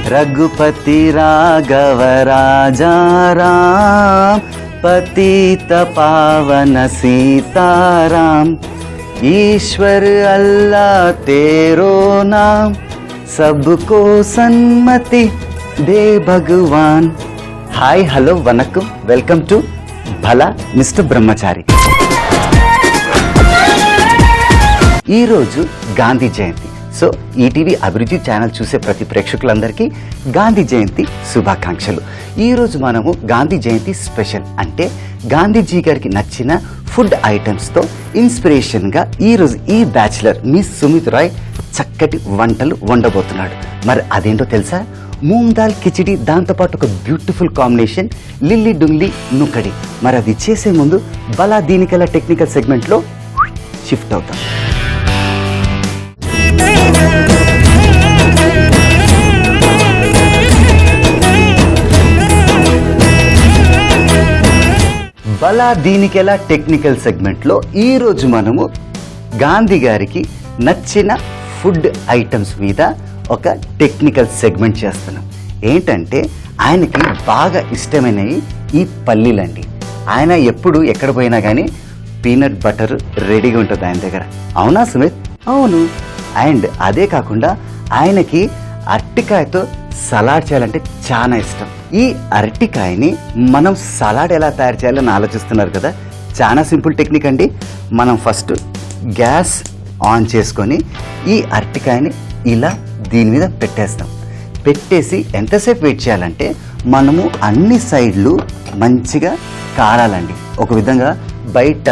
रघुपति राघव राजा राम पतित पावन सीताराम ईश्वर अल्लाह तेरो नाम सबको सन्मति दे भगवान। Hi hello vanakkam welcome to Bhala mister Brahmachari. ఈ రోజు గాంధీ జయంతి। సో ఈటీవీ అభిరుచి ఛానల్ చూసే ప్రతి ప్రేక్షకులందరికీ గాంధీ జయంతి శుభాకాంక్షలు। ఈ రోజు మనము గాంధీ జయంతి స్పెషల్ అంటే గాంధీజీ గారికి నచ్చిన ఫుడ్ ఐటమ్స్తో ఇన్స్పిరేషన్గా ఈరోజు ఈ బ్యాచిలర్ మిస్ సుమిత్ రాయ్ చక్కటి వంటలు వండబోతున్నాడు। మరి అదేంటో తెలుసా? మూంగ్ దాల్ కిచిడి, దాంతోపాటు ఒక బ్యూటిఫుల్ కాంబినేషన్ లిల్లీ డుంగ్లీ నుక్కడి। మరి అది చేసే ముందు బలా దీనికల టెక్నికల్ సెగ్మెంట్లో షిఫ్ట్ అవుతాం। బలా దీనికెలా టెక్నికల్ సెగ్మెంట్లో ఈరోజు మనము గాంధీ గారికి నచ్చిన ఫుడ్ ఐటమ్స్ మీద ఒక టెక్నికల్ సెగ్మెంట్ చేస్తున్నాం। ఏంటంటే ఆయనకి బాగా ఇష్టమైనవి ఈ పల్లీలండి। ఆయన ఎప్పుడు ఎక్కడ పోయినా కానీ పీనట్ బటర్ రెడీగా ఉంటుంది ఆయన దగ్గర। అవునా సుమిత్? అవును। అండ్ అదే కాకుండా ఆయనకి అరటికాయతో సలాడ్ చేయాలంటే చాలా ఇష్టం। ఈ అరటికాయని మనం సలాడ్ ఎలా తయారు చేయాలని ఆలోచిస్తున్నారు కదా? చాలా సింపుల్ టెక్నిక్ అండి। మనం ఫస్ట్ గ్యాస్ ఆన్ చేసుకొని ఈ అరటికాయని ఇలా దీని మీద పెట్టేస్తాం। పెట్టేసి ఎంతసేపు వెయిట్ చేయాలంటే మనము అన్ని సైడ్లు మంచిగా కారాలండి। ఒక విధంగా బయట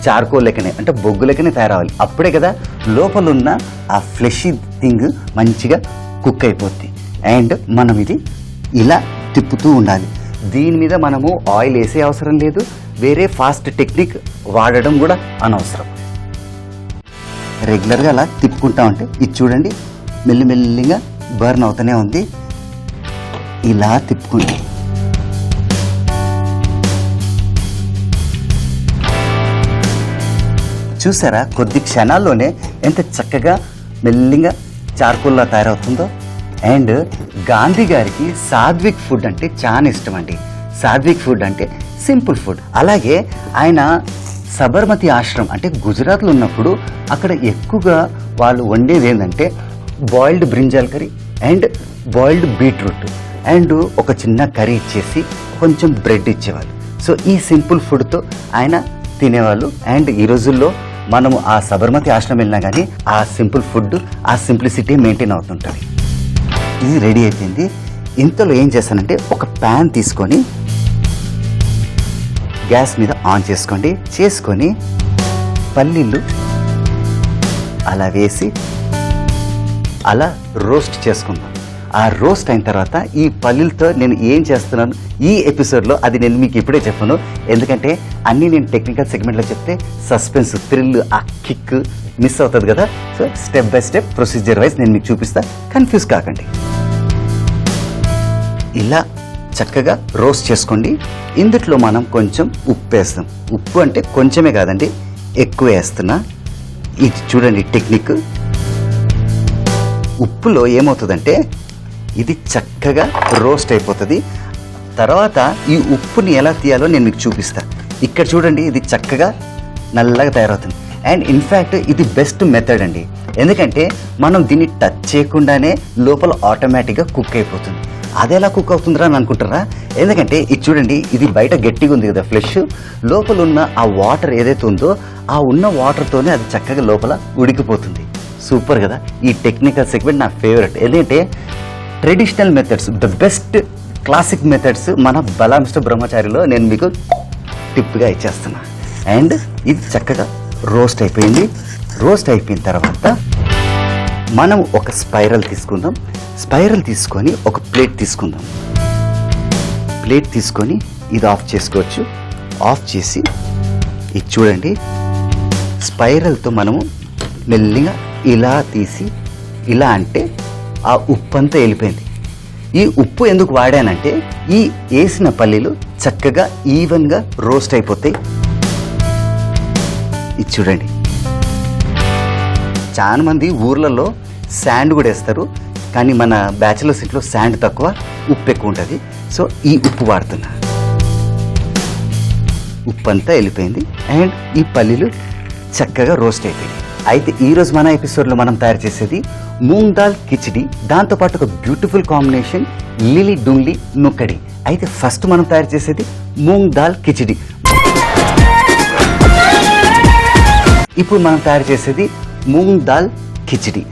చార్కోల్ లెక్కనే అంటే బొగ్గు లెక్కనే తయారవ్వాలి। అప్పుడే కదా లోపల ఉన్న ఆ ఫ్లెషీ థింగ్ మంచిగా కుక్ అయిపోద్ది। అండ్ మనం ఇది ఇలా తిప్పుతూ ఉండాలి। దీని మీద మనము ఆయిల్ వేసే అవసరం లేదు, వేరే ఫాస్ట్ టెక్నిక్ వాడడం కూడా అనవసరం। రెగ్యులర్గా అలా తిప్పుకుంటా ఉంటే ఇది చూడండి మెల్లిమెల్లిగా బర్న్ అవుతూనే ఉంది। ఇలా తిప్పుకుంటే చూసారా కొద్ది క్షణాల్లోనే ఎంత చక్కగా మెల్లిగా చార్కోల్లా తయారవుతుందో। అండ్ గాంధీ గారికి సాత్విక్ ఫుడ్ అంటే చాలా ఇష్టం అండి। సాత్విక్ ఫుడ్ అంటే సింపుల్ ఫుడ్। అలాగే ఆయన సబర్మతి ఆశ్రమం అంటే గుజరాత్లో ఉన్నప్పుడు అక్కడ ఎక్కువగా వాళ్ళు వండేది ఏంటంటే boiled brinjal curry and boiled beetroot and ఒక చిన్న కర్రీ ఇచ్చేసి కొంచెం బ్రెడ్ ఇచ్చేవాళ్ళు। సో ఈ సింపుల్ ఫుడ్తో ఆయన తినేవాళ్ళు। అండ్ ఈ రోజుల్లో మనము ఆ సబర్మతి ఆశ్రమం వెళ్ళినా కానీ ఆ సింపుల్ ఫుడ్ ఆ సింప్లిసిటీ మెయింటైన్ అవుతుంటుంది। ఇది రెడీ అయిపోయింది। ఇంతలో ఏం చేస్తానంటే ఒక ప్యాన్ తీసుకొని గ్యాస్ మీద ఆన్ చేసుకొని పల్లీలు అలా వేసి అలా రోస్ట్ చేసుకుందాం। ఆ రోస్ట్ అయిన తర్వాత ఈ పల్లీలతో నేను ఏం చేస్తున్నాను ఈ ఎపిసోడ్లో అది నేను మీకు ఇప్పుడే చెప్పను, ఎందుకంటే అన్నీ నేను టెక్నికల్ సెగ్మెంట్లో చెప్తే సస్పెన్స్ థ్రిల్ ఆ కిక్ మిస్ అవుతుంది కదా। So step by step procedure wise నేను మీకు చూపిస్తా, కన్ఫ్యూజ్ కాకండి। ఇలా చక్కగా రోస్ట్ చేసుకోండి। ఇందులో మనం కొంచెం ఉప్పు వేస్తాం। ఉప్పు అంటే కొంచెమే కాదండి, ఎక్కువ వేస్తున్నా। ఇది చూడండి టెక్నిక్। ఉప్పులో ఏమవుతుందంటే ఇది చక్కగా రోస్ట్ అయిపోతుంది। తర్వాత ఈ ఉప్పుని ఎలా తీయాలో నేను మీకు చూపిస్తా। ఇక్కడ చూడండి ఇది చక్కగా నల్లగా తయారవుతుంది। అండ్ ఇన్ఫ్యాక్ట్ ఇది బెస్ట్ మెథడ్ అండి, ఎందుకంటే మనం దీన్ని టచ్ చేయకుండానే లోపల ఆటోమేటిక్గా కుక్ అయిపోతుంది। అది ఎలా కుక్ అవుతుందిరా అని అనుకుంటారా? ఎందుకంటే ఇది చూడండి ఇది బయట గట్టిగా ఉంది కదా ఫ్లెష్, లోపల ఉన్న ఆ వాటర్ ఏదైతే ఉందో ఆ ఉన్న వాటర్తోనే అది చక్కగా లోపల ఉడికిపోతుంది। సూపర్ కదా? ఈ టెక్నికల్ సెగ్మెంట్ నా ఫేవరెట్, ఎందుకంటే traditional methods the best classic methods మన బలా మిస్టర్ బ్రహ్మచారిలో నేను మీకు టిప్గా ఇచ్చేస్తున్నా। అండ్ ఇది చక్కగా రోస్ట్ అయిపోయింది। రోస్ట్ అయిపోయిన తర్వాత మనం ఒక స్పైరల్ తీసుకుందాం। స్పైరల్ తీసుకొని ఒక ప్లేట్ తీసుకుందాం। ప్లేట్ తీసుకొని ఇది ఆఫ్ చేసుకోవచ్చు। ఆఫ్ చేసి ఇది చూడండి స్పైరల్తో మనము మెల్లిగా ఇలా తీసి ఇలా అంటే ఆ ఉప్పు అంతా వెళ్ళిపోయింది। ఈ ఉప్పు ఎందుకు వాడానంటే ఈ వేసిన పల్లీలు చక్కగా ఈవెన్గా రోస్ట్ అయిపోతాయి। ఇది చూడండి చాలా మంది ఊర్లలో శాండ్ కూడా వేస్తారు, కానీ మన బ్యాచిలర్స్ ఇంట్లో శాండ్ తక్కువ, ఉప్పు ఎక్కువ ఉంటుంది. సో ఈ ఉప్పు వాడుతున్నా. ఉప్పు అంతా వెళ్ళిపోయింది అండ్ ఈ పల్లీలు చక్కగా రోస్ట్ అయిపోయింది. అయితే ఈరోజు మన ఎపిసోడ్లో మనం తయారు చేసేది మూంగ్ దాల్ కిచిడి, దాంతోపాటు ఒక బ్యూటిఫుల్ కాంబినేషన్ లిలీ డుంగ్లీ నుక్కడి. అయితే ఫస్ట్ మనం తయారు చేసేది మూంగ్ దాల్ కిచిడి. ఇప్పుడు మనం తయారు చేసేది మూంగ్ దాల్ కిచిడి.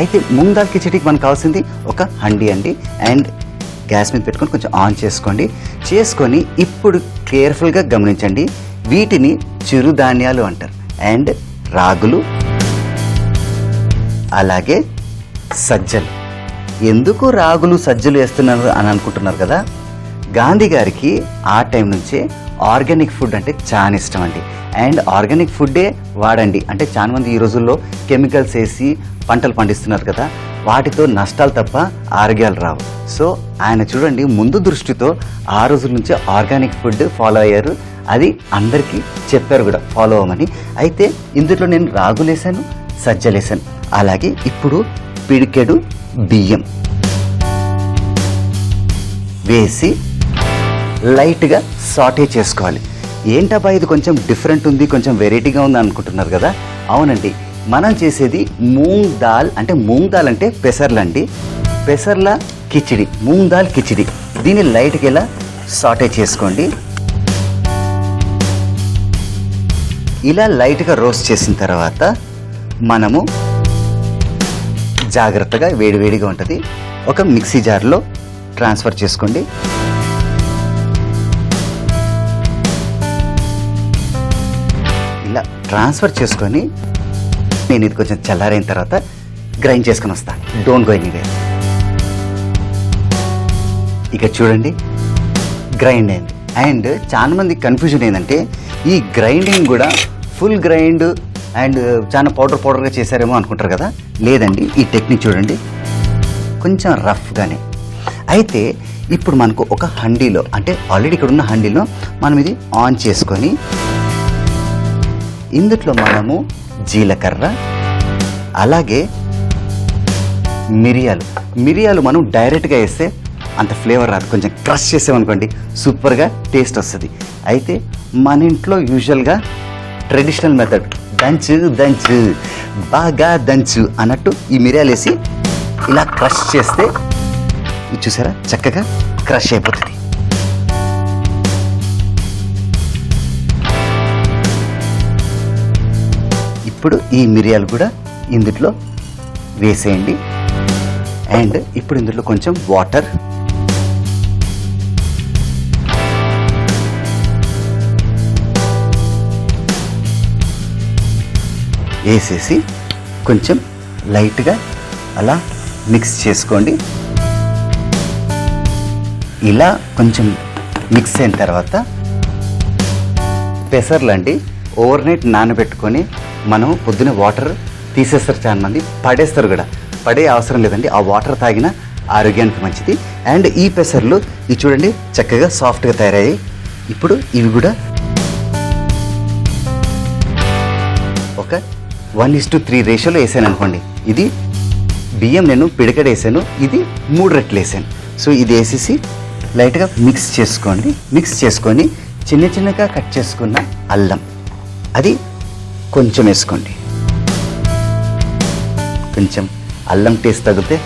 అయితే మూంగ్ దాల్ కిచిడికి మనకు కావాల్సింది ఒక హండీ అండి. అండ్ గ్యాస్ మీద పెట్టుకొని కొంచెం ఆన్ చేసుకొని ఇప్పుడు కేర్ఫుల్గా గమనించండి. వీటిని చిరుధాన్యాలు అంటారు. అండ్ రాగులు, అలాగే సజ్జలు. ఎందుకు రాగులు సజ్జలు వేస్తున్నారు అని అనుకుంటున్నారు కదా. గాంధీ గారికి ఆ టైం నుంచే ఆర్గానిక్ ఫుడ్ అంటే చాలా ఇష్టం అండి. అండ్ ఆర్గానిక్ ఫుడ్డే వాడండి అంటే చాలా మంది ఈ రోజుల్లో కెమికల్స్ వేసి పంటలు పండిస్తున్నారు కదా, వాటితో నష్టాలు తప్ప ఆరోగ్యాలు రావు. సో ఆయన చూడండి ముందు దృష్టితో ఆ రోజుల నుంచి ఆర్గానిక్ ఫుడ్ ఫాలో అయ్యారు. అది అందరికీ చెప్పారు కూడా ఫాలో అవ్వమని. అయితే ఇందులో నేను రాగులేసాను, సజ్జలేసాను. అలాగే ఇప్పుడు పిడికెడు బియ్యం వేసి లైట్గా సాటే చేసుకోవాలి. ఏంటబ్బా ఇది కొంచెం డిఫరెంట్ ఉంది, కొంచెం వెరైటీగా ఉంది అనుకుంటున్నారు కదా. అవునండి, మనం చేసేది మూంగ్ దాల్. అంటే మూంగ్ దాల్ అంటే పెసర్లండి. పెసర్ల కిచిడి, మూంగ్ దాల్ కిచిడి. దీన్ని లైట్గా ఇలా సాటే చేసుకోండి. ఇలా లైట్గా రోస్ట్ చేసిన తర్వాత మనము జాగ్రత్తగా వేడివేడిగా ఉంటుంది ఒక మిక్సీ జార్లో ట్రాన్స్ఫర్ చేసుకోండి. ఇలా ట్రాన్స్ఫర్ చేసుకొని నేను ఇది కొంచెం చల్లారైన తర్వాత గ్రైండ్ చేసుకొని వస్తాను. Don't go anywhere. ఇక చూడండి గ్రైండ్ అయింది. అండ్ చాలా మంది కన్ఫ్యూజన్ ఏంటంటే ఈ గ్రైండింగ్ కూడా ఫుల్ గ్రైండ్ అండ్ చాలా పౌడర్గా చేశారేమో అనుకుంటారు కదా. లేదండి, ఈ టెక్నిక్ చూడండి కొంచెం రఫ్గానే. అయితే ఇప్పుడు మనకు ఒక హండీలో, అంటే ఆల్రెడీ ఇక్కడ ఉన్న హండీలో మనం ఇది ఆన్ చేసుకొని ఇందులో మనము జీలకర్ర, అలాగే మిరియాలు మనం డైరెక్ట్గా వేస్తే అంత ఫ్లేవర్ రాదు. కొంచెం క్రష్ చేసామనుకోండి సూపర్గా టేస్ట్ వస్తుంది. అయితే మన ఇంట్లో యూజువల్గా ట్రెడిషనల్ మెథడ్ దంచు బాగా దంచు అన్నట్టు ఈ మిరియాలు వేసి ఇలా క్రష్ చేస్తే ఇది చూసారా చక్కగా క్రష్ అయిపోతుంది. ఇప్పుడు ఈ మిరియాలు కూడా ఇందులో వేసేయండి. అండ్ ఇప్పుడు ఇందులో కొంచెం వాటర్ వేసేసి కొంచెం లైట్గా అలా మిక్స్ చేసుకోండి. ఇలా కొంచెం మిక్స్ అయిన తర్వాత పెసర్లండి ఓవర్ నైట్ నానబెట్టుకొని మనం పొద్దున వాటర్ తీసేస్తారు. చాలా మంది పడేస్తారు కూడా. పడే అవసరం లేదండి, ఆ వాటర్ తాగిన ఆరోగ్యానికి మంచిది. అండ్ ఈ పెసర్లు ఇది చూడండి చక్కగా సాఫ్ట్గా తయారయ్యాయి. ఇప్పుడు ఇవి కూడా ఒక 1:3 రేషియోలో వేసాను అనుకోండి. ఇది బియ్యం నేను పిడికడ వేసాను, ఇది 3 రెట్లు వేసాను. సో ఇది వేసేసి లైట్గా మిక్స్ చేసుకోండి. మిక్స్ చేసుకొని చిన్నగా కట్ చేసుకున్న అల్లం అది కొంచెం వేసుకోండి. కొంచెం అల్లం టేస్ట్ తగిలితే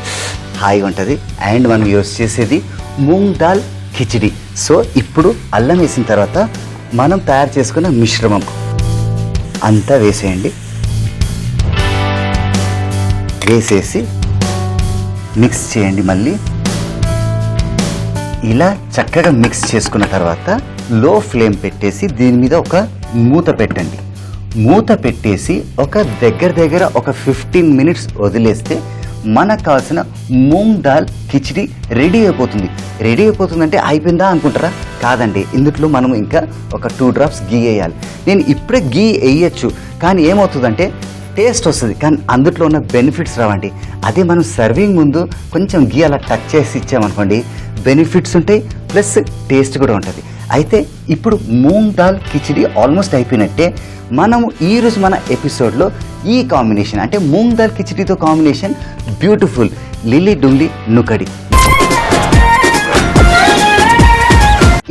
హాయిగా ఉంటుంది. అండ్ మనం యూస్ చేసేది మూంగ్ దాల్ కిచిడి. సో ఇప్పుడు అల్లం వేసిన తర్వాత మనం తయారు చేసుకున్న మిశ్రమం అంతా వేసేయండి. వేసేసి మిక్స్ చేయండి. మళ్ళీ ఇలా చక్కగా మిక్స్ చేసుకున్న తర్వాత లో ఫ్లేమ్ పెట్టేసి దీని మీద ఒక మూత పెట్టండి. మూత పెట్టేసి ఒక దగ్గర ఒక 15 మినిట్స్ వదిలేస్తే మనకు కావాల్సిన మూంగ్ దాల్ కిచిడి రెడీ అయిపోతుంది. రెడీ అయిపోతుందంటే అయిపోయిందా అనుకుంటారా? కాదండి, ఇందులో మనం ఇంకా ఒక 2 డ్రాప్స్ గీ వేయాలి. నేను ఇప్పుడే గీ వేయచ్చు, కానీ ఏమవుతుందంటే టేస్ట్ వస్తుంది, కానీ అందులో ఉన్న బెనిఫిట్స్ రావండి. అదే మనం సర్వింగ్ ముందు కొంచెం గీ అలా టచ్ చేసి ఇచ్చామనుకోండి, బెనిఫిట్స్ ఉంటాయి ప్లస్ టేస్ట్ కూడా ఉంటుంది. అయితే ఇప్పుడు మూంగ్ దాల్ కిచిడి ఆల్మోస్ట్ అయిపోయినట్టే. మనము ఈరోజు మన ఎపిసోడ్లో ఈ కాంబినేషన్ అంటే మూంగ్ దాల్ కిచిడితో కాంబినేషన్ బ్యూటిఫుల్ లిల్లీ డుంగ్లీ నుకడి.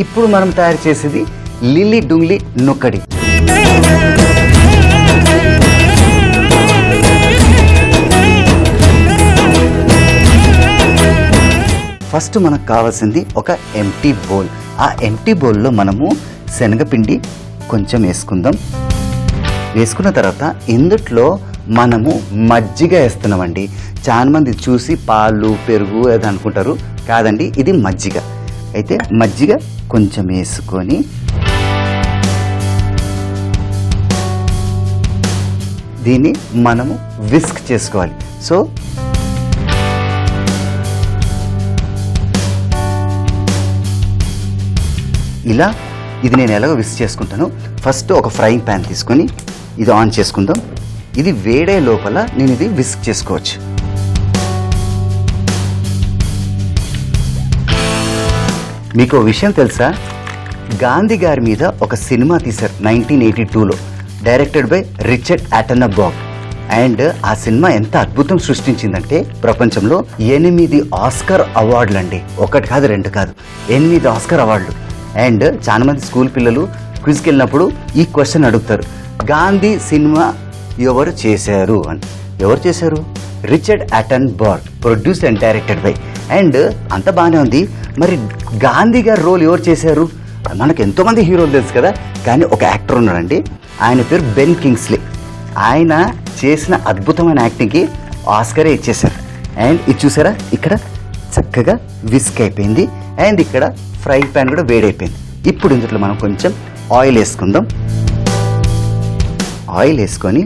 ఇప్పుడు మనం తయారు చేసేది లిల్లీ డుంగ్లీ నుకడి. ఫస్ట్ మనకు కావాల్సింది ఒక ఎంటీ బౌల్. ఆ ఎంటీ బౌల్లో మనము శనగపిండి కొంచెం వేసుకుందాం. వేసుకున్న తర్వాత ఇందుట్లో మనము మజ్జిగ వేస్తున్నామండి. చాలా మంది చూసి పాలు పెరుగు అది అనుకుంటారు, కాదండి, ఇది మజ్జిగ. అయితే మజ్జిగ కొంచెం వేసుకొని దీన్ని మనము విస్క్ చేసుకోవాలి. సో ఇలా ఇది నేను ఎలాగో విస్క్ చేసుకుంటాను. ఫస్ట్ ఒక ఫ్రైయింగ్ ప్యాన్ తీసుకొని ఇది ఆన్ చేసుకుందాం. ఇది వేడే లోపల నేను ఇది విస్క్ చేసుకోవచ్చు. మీకు ఒక విషయం తెలుసా, గాంధీ గారి మీద ఒక సినిమా తీశారు 1982లో, డైరెక్టెడ్ బై రిచర్డ్ అటెన్బర్గ్. అండ్ ఆ సినిమా ఎంత అద్భుతం సృష్టించిందంటే ప్రపంచంలో 8 ఆస్కర్ అవార్డులు అండి. ఒకటి కాదు, రెండు కాదు, 8 ఆస్కర్ అవార్డులు. అండ్ చాలా మంది స్కూల్ పిల్లలు క్విజ్కి వెళ్ళినప్పుడు ఈ క్వశ్చన్ అడుగుతారు, గాంధీ సినిమా ఎవరు చేశారు అని. ఎవరు చేశారు? Richard Attenborough, produced and directed by. And అంత బాగానే ఉంది, మరి గాంధీ గారి రోల్ ఎవరు చేశారు? మనకు ఎంతోమంది హీరోలు తెలుసు కదా, కానీ ఒక యాక్టర్ ఉన్నాడండి, ఆయన పేరు బెన్ కింగ్స్లీ. ఆయన చేసిన అద్భుతమైన యాక్టింగ్కి ఆస్కరే ఇచ్చేశారు. అండ్ ఇది చూసారా, ఇక్కడ చక్కగా విస్క్ అయిపోయింది. అండ్ ఇక్కడ ఫ్రై ప్యాన్ కూడా వేడైపోయింది. ఇప్పుడు ఇందులో మనం కొంచెం ఆయిల్ వేసుకుందాం. ఆయిల్ వేసుకొని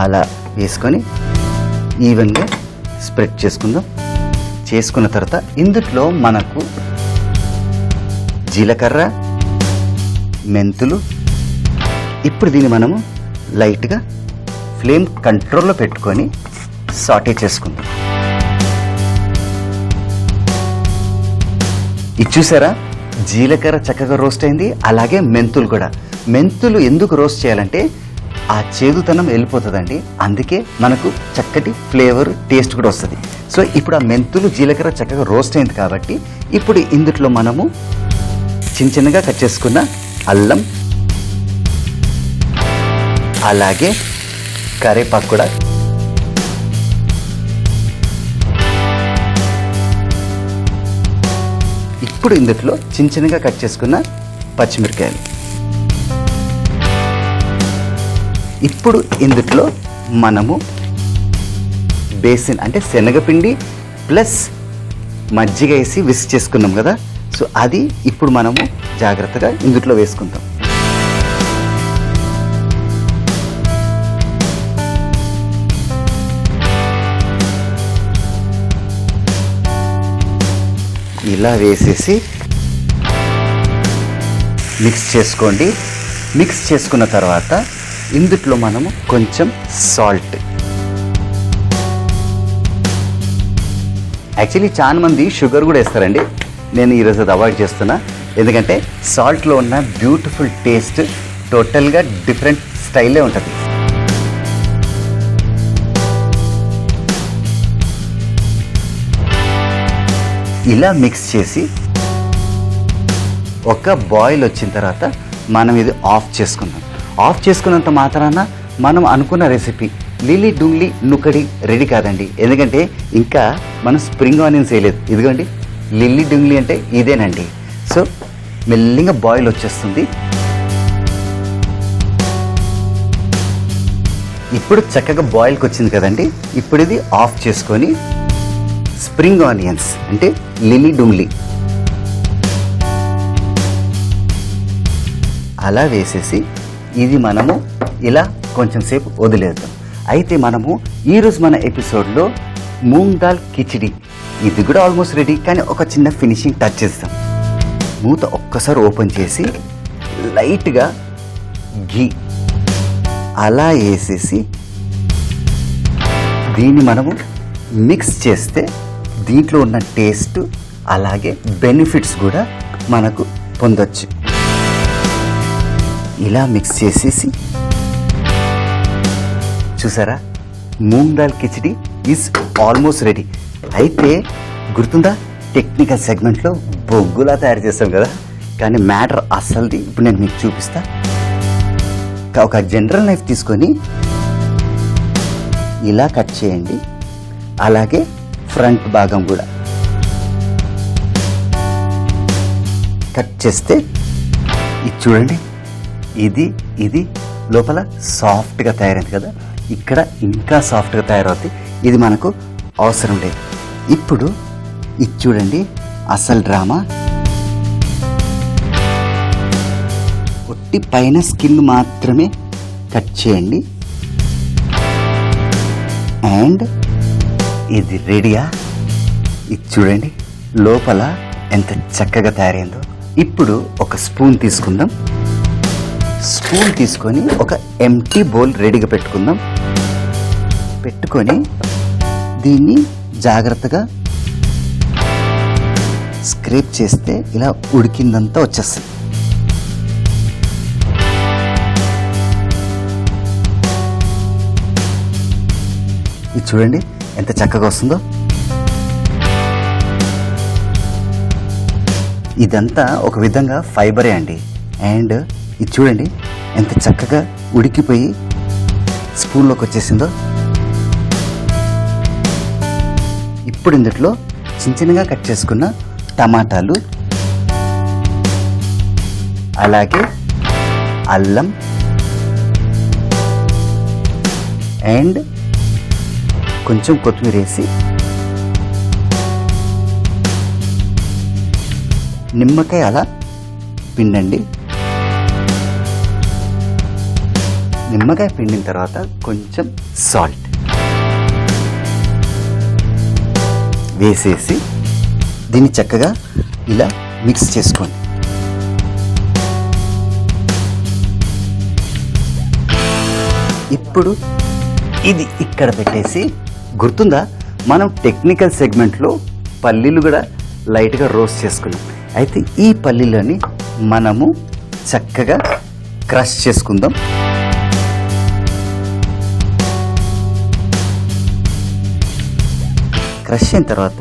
అలా వేసుకొని ఈవెన్గా స్ప్రెడ్ చేసుకుందాం. చేసుకున్న తర్వాత ఇందులో మనకు జీలకర్ర, మెంతులు. ఇప్పుడు దీన్ని మనము లైట్గా ఫ్లేమ్ కంట్రోల్లో పెట్టుకొని సాటే చేసుకుందాం. ఇది చూసారా, జీలకర్ర చక్కగా రోస్ట్ అయింది, అలాగే మెంతులు కూడా. మెంతులు ఎందుకు రోస్ట్ చేయాలంటే ఆ చేదుతనం వెళ్ళిపోతుందండి, అందుకే మనకు చక్కటి ఫ్లేవర్ టేస్ట్ కూడా వస్తుంది. సో ఇప్పుడు ఆ మెంతులు జీలకర్ర చక్కగా రోస్ట్ అయింది కాబట్టి ఇప్పుడు ఇందులో మనము చిన్న చిన్నగా కట్ చేసుకున్న అల్లం, అలాగే కరివేపాకు కూడా, ఇప్పుడు ఇందులో చిన్న చిన్నగా కట్ చేసుకున్న పచ్చిమిరకాయలు. ఇప్పుడు ఇందులో మనము బేసిన్ అంటే శనగపిండి ప్లస్ మజ్జిగ వేసి విస్క్ చేసుకున్నాం కదా, సో అది ఇప్పుడు మనము జాగ్రత్తగా ఇందులో వేసుకుంటాం. ఇలా వేసేసి మిక్స్ చేసుకోండి. మిక్స్ చేసుకున్న తర్వాత ఇందులో మనము కొంచెం సాల్ట్. యాక్చువల్లీ చాలా మంది షుగర్ కూడా వేస్తారండి, నేను ఈరోజు అది అవాయిడ్ చేస్తున్నా. ఎందుకంటే సాల్ట్లో ఉన్న బ్యూటిఫుల్ టేస్ట్ టోటల్గా డిఫరెంట్ స్టైలే ఉంటుంది. ఇలా మిక్స్ చేసి ఒక బాయిల్ వచ్చిన తర్వాత మనం ఇది ఆఫ్ చేసుకుందాం. ఆఫ్ చేసుకున్నంత మాత్రాన మనం అనుకున్న రెసిపీ లిల్లీ డుంగ్లీ నుకడి రెడీ కాదండి. ఎందుకంటే ఇంకా మనం స్ప్రింగ్ ఆనియన్స్ వేయలేదు. ఇదిగోండి లిల్లీ డుంగ్లీ అంటే ఇదేనండి. సో మెల్లిగా బాయిల్ వచ్చేస్తుంది. ఇప్పుడు చక్కగా బాయిల్కి వచ్చింది కదండి. ఇప్పుడు ఇది ఆఫ్ చేసుకొని స్ప్రింగ్ ఆనియన్స్ అంటే లిల్లీ డుంగ్లీ అలా వేసేసి ఇది మనము ఇలా కొంచెం సేపు వదిలేద్దాం. అయితే మనము ఈరోజు మన ఎపిసోడ్లో మూంగ్ దాల్ కిచిడి ఇది కూడా ఆల్మోస్ట్ రెడీ, కానీ ఒక చిన్న ఫినిషింగ్ టచ్ చేస్తాం. మూత ఒక్కసారి ఓపెన్ చేసి లైట్గా ఘీ అలా వేసేసి దీన్ని మనము మిక్స్ చేస్తే దీంట్లో ఉన్న టేస్ట్ అలాగే బెనిఫిట్స్ కూడా మనకు పొందొచ్చు. ఇలా మిక్స్ చేసేసి చూసారా, moong dal khichdi is almost ready. అయితే గుర్తుందా, టెక్నికల్ సెగ్మెంట్లో బొగ్గులా తయారు చేస్తాం కదా, కానీ మ్యాటర్ అస్సలుది ఇప్పుడు నేను మీకు చూపిస్తా. ఒక జనరల్ నైఫ్ తీసుకొని ఇలా కట్ చేయండి, అలాగే ఫ్రంట్ భాగం కూడా కట్ చేస్తే ఇది చూడండి, ఇది లోపల సాఫ్ట్గా తయారైంది కదా, ఇక్కడ ఇంకా సాఫ్ట్గా తయారవుతుంది. ఇది మనకు అవసరం లేదు. ఇప్పుడు ఇది చూడండి అసలు డ్రామా. ఒట్టి పైన స్కిన్ మాత్రమే కట్ చేయండి. అండ్ ఇది రెడీయా? ఇది చూడండి లోపల ఎంత చక్కగా తయారైందో. ఇప్పుడు ఒక స్పూన్ తీసుకుందాం. స్పూన్ తీసుకొని ఒక ఎంటీ బౌల్ రెడీగా పెట్టుకుందాం. పెట్టుకొని దీన్ని జాగ్రత్తగా స్క్రేప్ చేస్తే ఇలా ఉడికిందంతా వచ్చేస్తుంది. ఇది చూడండి ఎంత చక్కగా వస్తుందో. ఇదంతా ఒక విధంగా ఫైబరే అండి. అండ్ ఇది చూడండి ఎంత చక్కగా ఉడికిపోయి స్పూన్లోకి వచ్చేసిందో. ఇప్పుడు ఇందులో చిన్నగా కట్ చేసుకున్న టమాటాలు, అలాగే అల్లం అండ్ కొంచెం కొత్తిమీర వేసి నిమ్మకాయ అలా పిండండి. నిమ్మకాయ పిండిన తర్వాత కొంచెం సాల్ట్ వేసేసి దీన్ని చక్కగా ఇలా మిక్స్ చేసుకోండి. ఇప్పుడు ఇది ఇక్కడ పెట్టేసి, గుర్తుందా మనం టెక్నికల్ సెగ్మెంట్లో పల్లీలు కూడా లైట్గా రోస్ట్ చేసుకున్నాం. అయితే ఈ పల్లీలని మనము చక్కగా క్రష్ చేసుకుందాం. క్రష్ అయిన తర్వాత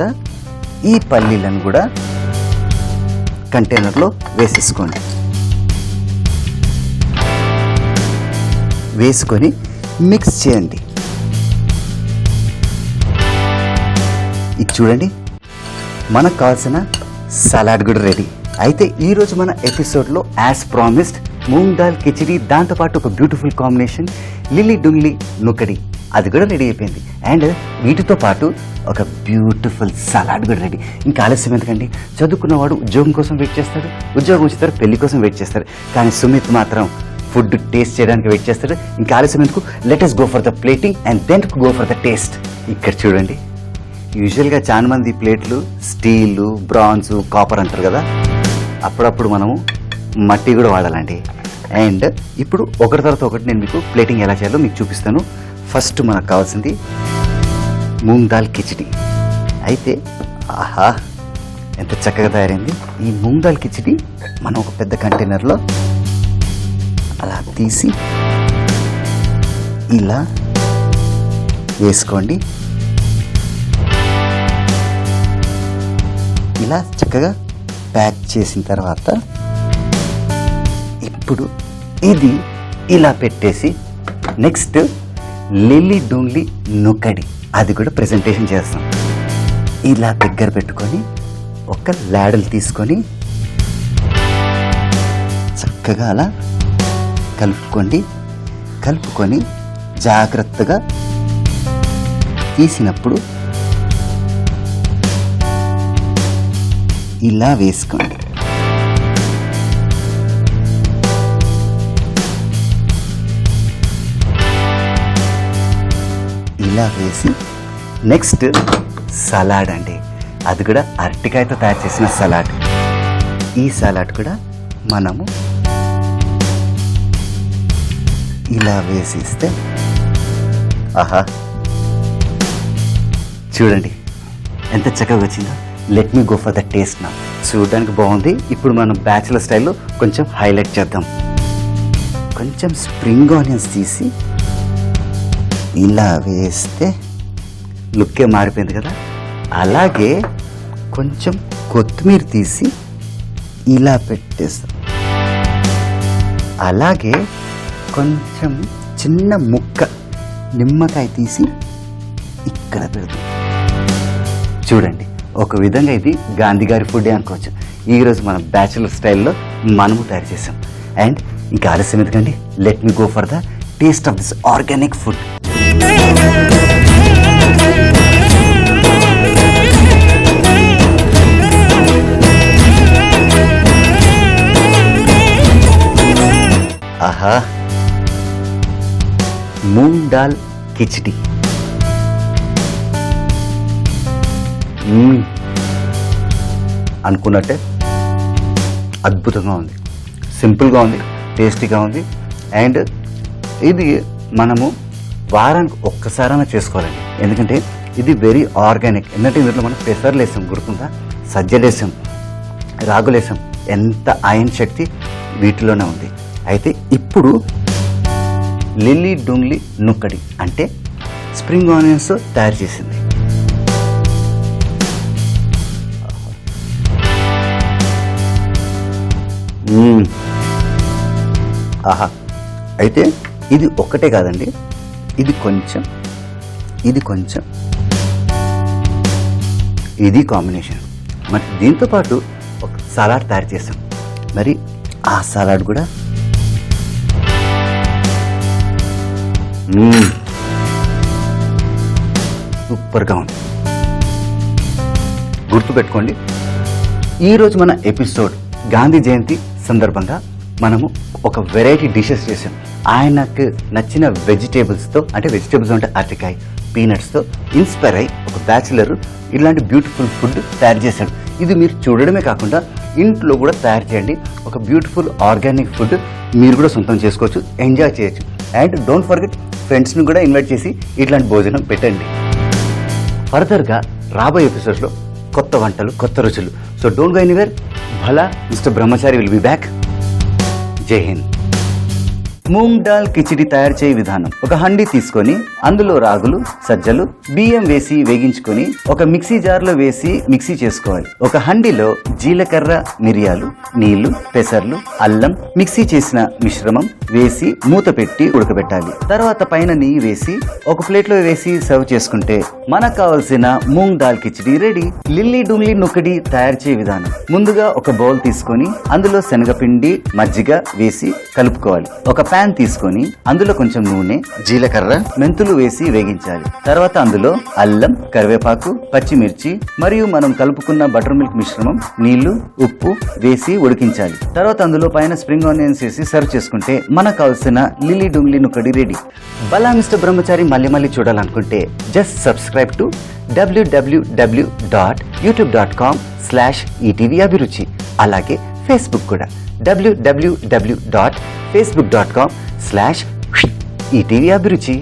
ఈ పల్లీలను కూడా కంటైనర్లో వేసేసుకోండి. వేసుకొని మిక్స్ చేయండి. ఇది చూడండి మనకు కావాల్సిన సలాడ్ కూడా రెడీ. అయితే ఈరోజు మన ఎపిసోడ్లో యాజ్ ప్రామిస్డ్ మూంగ్ దాల్ కిచిడి, దాంతోపాటు ఒక బ్యూటిఫుల్ కాంబినేషన్ లిల్లీ డుంగ్లీ నుకడి, అది కూడా రెడీ అయిపోయింది. అండ్ వీటితో పాటు ఒక బ్యూటిఫుల్ సలాడ్ కూడా రెడీ. ఇంకా ఆలస్యం ఎందుకండి, చదువుకున్నవాడు ఉద్యోగం కోసం వెయిట్ చేస్తాడు, ఉద్యోగం వచ్చిన పెళ్లి కోసం వెయిట్ చేస్తాడు, కానీ సుమిత్ మాత్రం ఫుడ్ టేస్ట్ చేయడానికి వెయిట్ చేస్తాడు. ఇంకా ఆలస్యం ఎందుకు, let us go for the plating and then go for the taste. ఇక్కడ చూడండి, యూజువల్గా చాలా మంది ప్లేట్లు స్టీలు, బ్రాన్స్, కాపర్ అంటారు కదా, అప్పుడప్పుడు మనము మట్టి కూడా వాడాలండి. అండ్ ఇప్పుడు ఒకటి తర్వాత ఒకటి నేను మీకు ప్లేటింగ్ ఎలా చేయాలో మీకు చూపిస్తాను. ఫస్ట్ మనకు కావాల్సింది మూంగ్ దాల్ కిచిడి. అయితే ఆహా ఎంత చక్కగా తయారైంది. ఈ మూంగ్ దాల్ కిచిడి మనం ఒక పెద్ద కంటైనర్లో అలా తీసి ఇలా వేసుకోండి. ఇలా చక్కగా ప్యాక్ చేసిన తర్వాత ఇప్పుడు ఇది ఇలా పెట్టేసి నెక్స్ట్ లిల్లీ డుంగ్లీ నుకడి, అది కూడా ప్రెజెంటేషన్ చేస్తాం. ఇలా దగ్గర పెట్టుకొని ఒక లాడల్ తీసుకొని చక్కగా అలా కలుపుకొని జాగ్రత్తగా తీసినప్పుడు ఇలా వేసుకోండి. ఇలా వేసి నెక్స్ట్ సలాడ్ అండి, అది కూడా అరటికాయతో తయారు చేసిన సలాడ్. ఈ సలాడ్ కూడా మనము ఇలా వేసిస్తే ఆహా చూడండి ఎంత చక్కగా వచ్చిందో. Let me go for the taste నా. చూడడానికి బాగుంది. ఇప్పుడు మనం బ్యాచులర్ స్టైల్లో కొంచెం హైలైట్ చేద్దాం. కొంచెం స్ప్రింగ్ ఆనియన్స్ తీసి ఇలా వేస్తే లుక్కే మారిపోయింది కదా. అలాగే కొంచెం కొత్తిమీర తీసి ఇలా పెట్టేస్తాం. అలాగే కొంచెం చిన్న ముక్క నిమ్మకాయ తీసి ఇక్కడ పెడతాం. చూడండి, ఒక విధంగా ఇది గాంధీ గారి ఫుడ్ అనుకోవచ్చు. ఈరోజు మనం బ్యాచులర్ స్టైల్లో మనము తయారు చేసాం. అండ్ ఇంకా ఆలస్యం ఎందుకండి, let me go for the taste of this organic food. ఆహా, మూంగ్ దాల్ కిచిడి. అనుకున్నట్టే అద్భుతంగా ఉంది, సింపుల్గా ఉంది, టేస్టీగా ఉంది. అండ్ ఇది మనము వారానికి ఒక్కసారైనా చేసుకోవాలండి. ఎందుకంటే ఇది వెరీ ఆర్గానిక్. ఎందుకంటే ఇందులో మనం పెసర్లు వేసాం, గుర్తుందా, సజ్జలు వేసాం, రాగులు వేసాం. ఎంత ఐరన్ శక్తి వీటిలోనే ఉంది. అయితే ఇప్పుడు లిల్లీ డుంగ్లీ నుక్కడి అంటే స్ప్రింగ్ ఆనియన్స్ తయారు చేసింది. ఆహా, అయితే ఇది ఒక్కటే కాదండి, ఇది కొంచెం, ఇది కొంచెం, ఇది కాంబినేషన్. మరి దీంతో పాటు ఒక సలాడ్ తయారు చేసాం. మరి ఆ సలాడ్ కూడా సూపర్గా ఉంది. గుర్తుపెట్టుకోండి, ఈరోజు మన ఎపిసోడ్ గాంధీ జయంతి సందర్భంగా మనము ఒక వెరైటీ డిషెస్ చేసాం. ఆయనకు నచ్చిన వెజిటేబుల్స్తో, అంటే వెజిటేబుల్స్ అంటే అరటికాయ, పీనట్స్తో ఇన్స్పైర్ అయ్యి ఒక బ్యాచులర్ ఇలాంటి బ్యూటిఫుల్ ఫుడ్ తయారు చేశాడు. ఇది మీరు చూడడమే కాకుండా ఇంట్లో కూడా తయారు చేయండి. ఒక బ్యూటిఫుల్ ఆర్గానిక్ ఫుడ్ మీరు కూడా సొంతం చేసుకోవచ్చు, ఎంజాయ్ చేయొచ్చు. అండ్ డోంట్ ఫర్గెట్ ఫ్రెండ్స్ని కూడా ఇన్వైట్ చేసి ఇట్లాంటి భోజనం పెట్టండి. ఫర్దర్గా రాబోయే ఎపిసోడ్స్లో కొత్త వంటలు, కొత్త రుచులు. So don't go anywhere. భలా mister Brahmachari will be back. జై హింద్. మూంగ్ దాల్ కిచిడి తయారు చేయ విధానం: ఒక హండీ తీసుకొని అందులో రాగులు, సజ్జలు, బియ్యం వేసి వేగించుకొని ఒక మిక్సీ జార్లో వేసి మిక్సీ చేసుకోవాలి. ఒక హండీలో జీలకర్ర, మిరియాలు, నీళ్లు, పెసర్లు, అల్లం, మిక్సీ చేసిన మిశ్రమం వేసి మూత పెట్టి ఉడకబెట్టాలి. తర్వాత పైన నెయ్యి వేసి ఒక ప్లేట్లో వేసి సర్వ్ చేసుకుంటే మనకు కావాల్సిన మూంగ్ దాల్ కిచిడి రెడీ. లిల్లీ డుంగ్లీ నుక్కడి తయారు చేయ విధానం: ముందుగా ఒక బౌల్ తీసుకొని అందులో శనగపిండి, మజ్జిగ వేసి కలుపుకోవాలి. ఒక పాన్ తీసుకొని అందులో కొంచెం నూనె, జీలకర్ర, మెంతులు వేసి వేగించాలి. తర్వాత అందులో అల్లం, కరివేపాకు, పచ్చిమిర్చి మరియు మనం కలుపుకున్న బటర్ మిల్క్ మిశ్రమం, నీళ్లు, ఉప్పు వేసి ఉడికించాలి. తర్వాత అందులో పైన స్ప్రింగ్ ఆనియన్స్ వేసి సర్వ్ చేసుకుంటే మనకు కావాల్సిన లిల్లీ డుంగ్లీ నుక్కడి రెడీ. భలా మిస్టర్ బ్రహ్మచారి మళ్ళీ చూడాలనుకుంటే జస్ట్ సబ్స్క్రైబ్ టు www.youtube.com/ETV అభిరుచి. అలాగే ఫేస్బుక్ కూడా www.facebook.com/ETV అభిరుచి.